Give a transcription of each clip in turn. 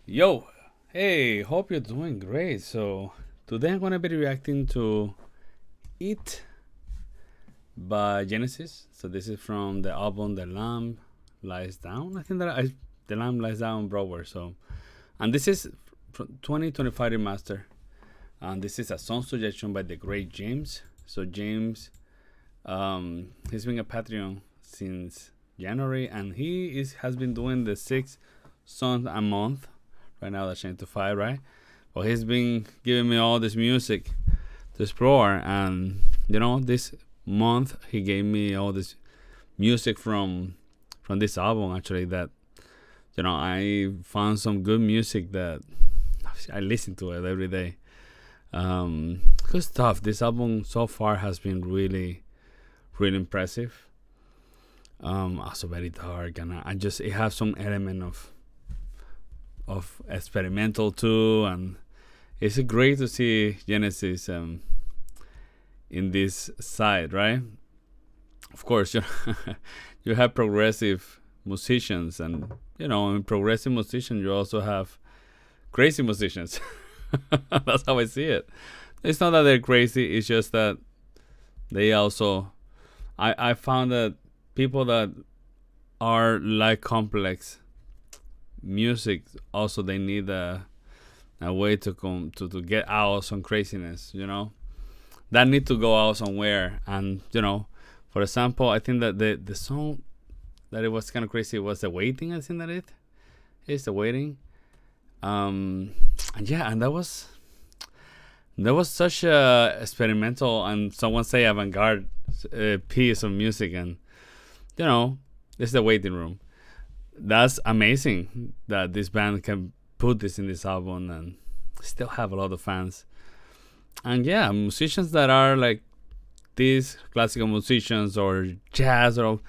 Yo, hey, hope you're doing great. So, today I'm gonna be reacting to It by Genesis. So, this is from the album The Lamb Lies Down. I think The Lamb Lies Down Broadway. So, and this is from 2025 remaster. And this is a song suggestion by the great James. So, James, he's been a Patreon since January, and has been doing the 6 songs a month. Right now that's changed to 5, right? Well, he's been giving me all this music to explore, and this month he gave me all this music from this album. Actually, that I found some good music that I listen to it every day. Good stuff. This album so far has been really, really impressive. Also very dark, and I just it has some element of experimental too, and it's great to see Genesis in this side, right? Of course, you have progressive musicians, and in progressive musicians you also have crazy musicians. That's how I see it. It's not that they're crazy; it's just that they also. I found that people that are like complex music also they need a way to come to get out some craziness, that need to go out somewhere. And for example, I think that the song that it was kind of crazy was The Waiting. I think that it is The Waiting. And yeah, and that was such a experimental and someone say avant-garde piece of music. And it's The Waiting Room. That's amazing that this band can put this in this album and still have a lot of fans. And yeah, musicians that are like these classical musicians or jazz, or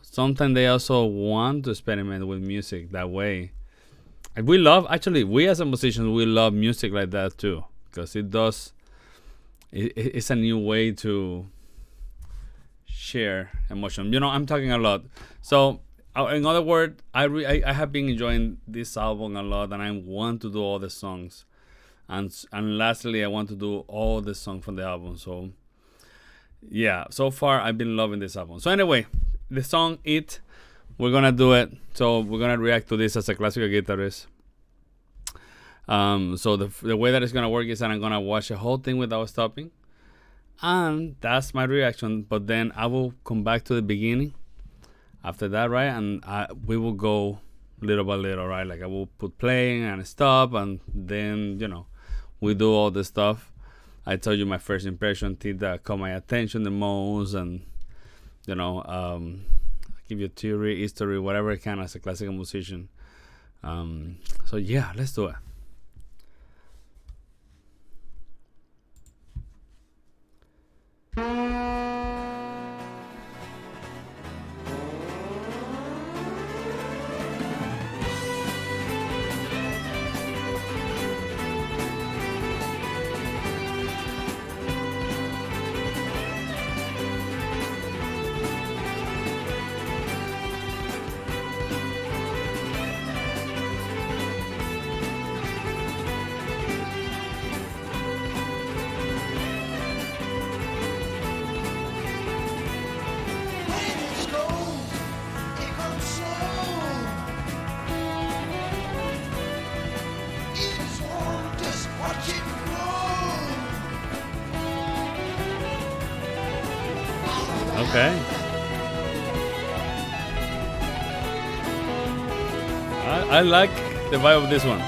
sometimes they also want to experiment with music that way. And we as a musicians, we love music like that too, because it's a new way to share emotion. I'm talking a lot. So in other words, I have been enjoying this album a lot, and I want to do all the songs. And lastly, I want to do all the songs from the album. So yeah, so far I've been loving this album. So anyway, the song It, we're gonna do it. So we're gonna react to this as a classical guitarist. So the way that it's gonna work is that I'm gonna watch the whole thing without stopping, and that's my reaction. But then I will come back to the beginning after that, right? And we will go little by little, right? Like I will put playing and stop, and then we do all the stuff. I told you my first impression, thing that caught my attention the most, and give you theory, history, whatever I can as a classical musician. So yeah, let's do it. Okay. I like the vibe of this one.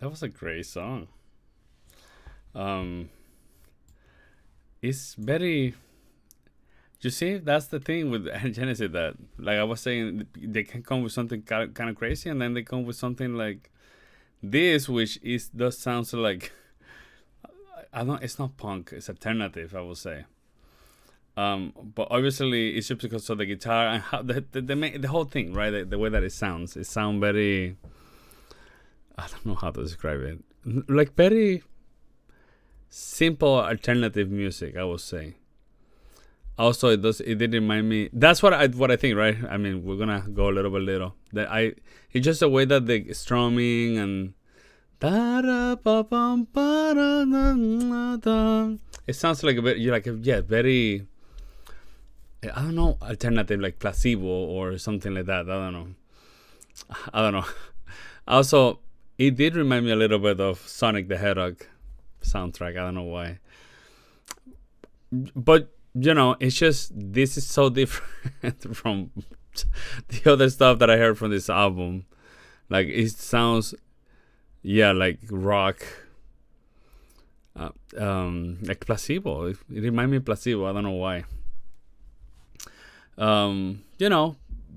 that was a great song. Um, it's very. You see, that's the thing with Genesis, that, like I was saying, they can come with something kind of crazy, and then they come with something like this, which is does sounds like, I don't. It's not punk. It's alternative, I would say. But obviously, it's just because of the guitar and how the whole thing, right? The way that it sounds very. I don't know how to describe it. Like very simple alternative music, I would say. Also, it did remind me. That's what I think, right? I mean, we're gonna go a little bit little. It's just the way that the strumming and it sounds like a bit, very, I don't know, alternative, like placebo or something like that. I don't know. Also, it did remind me a little bit of Sonic the Hedgehog soundtrack. I don't know why, but it's just, this is so different from the other stuff that I heard from this album. Like, it sounds, like rock, like placebo. It reminds me of placebo. I don't know why.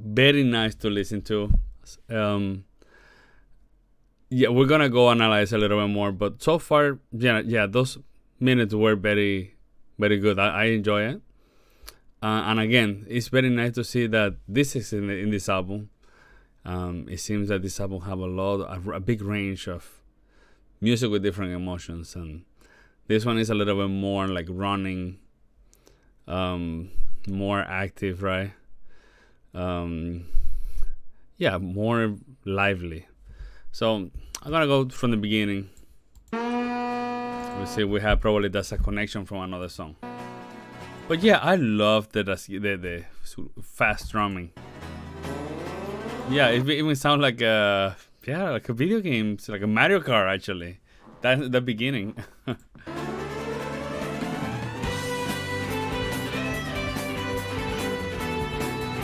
Very nice to listen to. We're gonna go analyze a little bit more, but so far, those minutes were very, very good. I enjoy it, and again, it's very nice to see that this is in this album. It seems that this album have a big range of music with different emotions, and this one is a little bit more like running, more active, right? More lively. So I'm gonna go from the beginning. We see we have probably that's a connection from another song. But I love the fast drumming. It even sounds like a video game, it's like a Mario Kart actually. That's the beginning.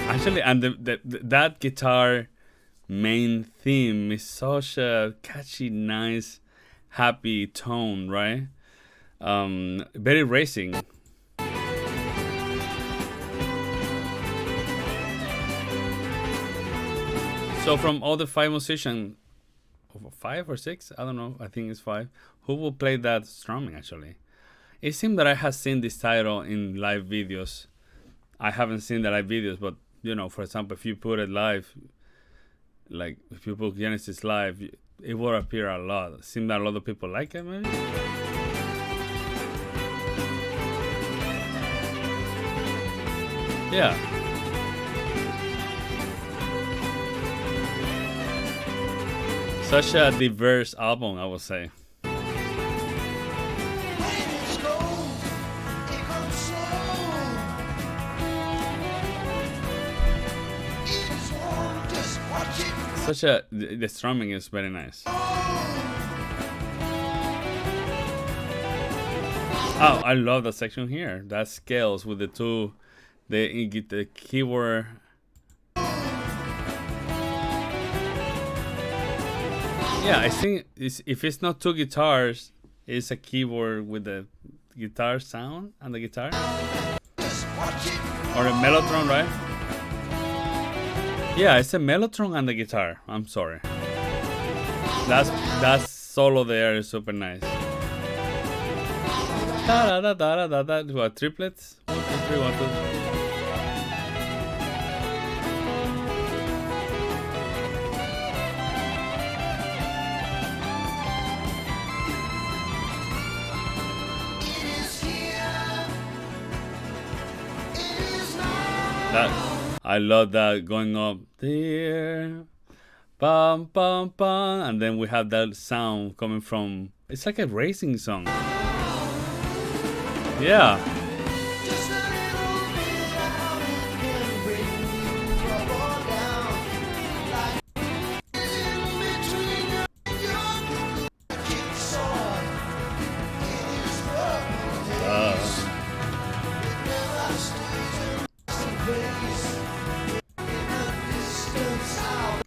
Actually, and that guitar main theme is such a catchy, nice, happy tone, right? Very racing. So from all the 5 musicians, 5 or 6, I don't know, I think it's 5, who will play that strumming actually? It seemed that I have seen this title in live videos. I haven't seen the live videos, but for example, if you put it live, like if you put Genesis live, it will appear a lot. It seems that a lot of people like it, maybe. Such a diverse album, I would say. The strumming is very nice. Oh, I love that section here. That scales with the keyboard. I think if it's not 2 guitars, it's a keyboard with the guitar sound and the guitar. Or a mellotron, right? It's a mellotron and the guitar. I'm sorry. That solo there is super nice. Da da da da da da. What, triplets? 1, 2, 3, 1, 2. I love that going up there, bum bum bum, and then we have that sound coming from. It's like a racing song.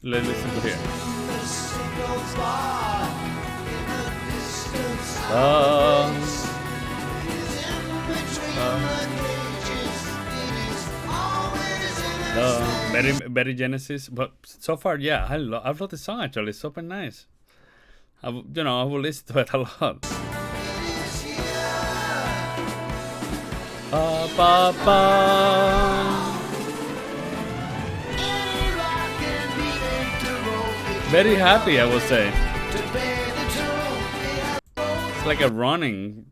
Let's listen to here. Very Genesis, but so far, yeah, I've loved the song actually. It's super nice. I will listen to it a lot. Ba, ba. Very happy, I would say. It's like a running.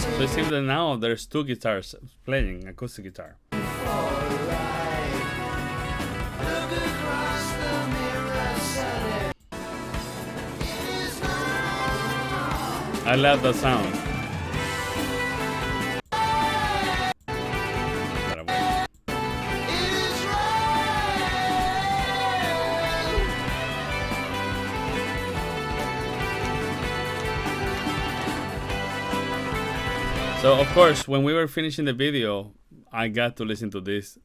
So it seems that now there's two guitars playing acoustic guitar. I love the sound. So of course, when we were finishing the video, I got to listen to this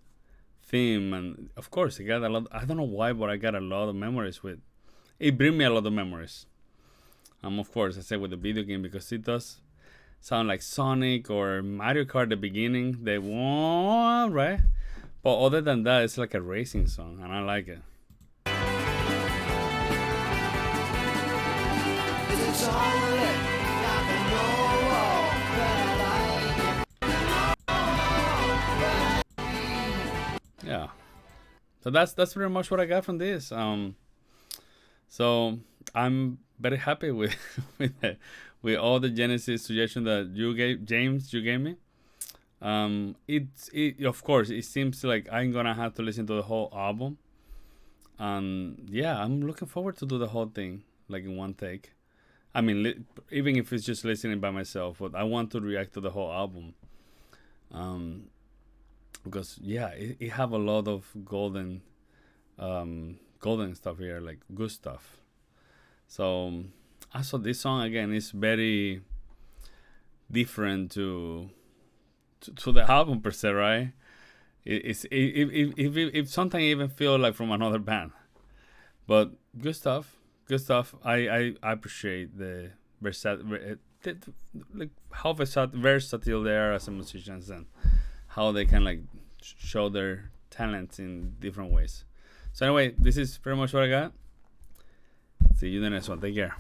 theme, and of course, I got a lot. I don't know why, but I got a lot of memories with. It brings me a lot of memories. Of course, I said with the video game because it does sound like Sonic or Mario Kart at the beginning. They want right, but other than that, it's like a racing song, and I like it. Yeah, so that's pretty much what I got from this. So I'm very happy with with all the Genesis suggestions that you gave, James. You gave me. It of course it seems like I'm gonna have to listen to the whole album. Yeah, I'm looking forward to do the whole thing like in one take. I mean, even if it's just listening by myself, but I want to react to the whole album. Because yeah, it have a lot of golden stuff here, like good stuff. So also this song again is very different to the album per se, right? It sometimes even feel like from another band, but good stuff. I appreciate the like how versatile they are as a musicians and how they can like show their talents in different ways. So anyway, this is pretty much what I got. See you in the next one. Take care.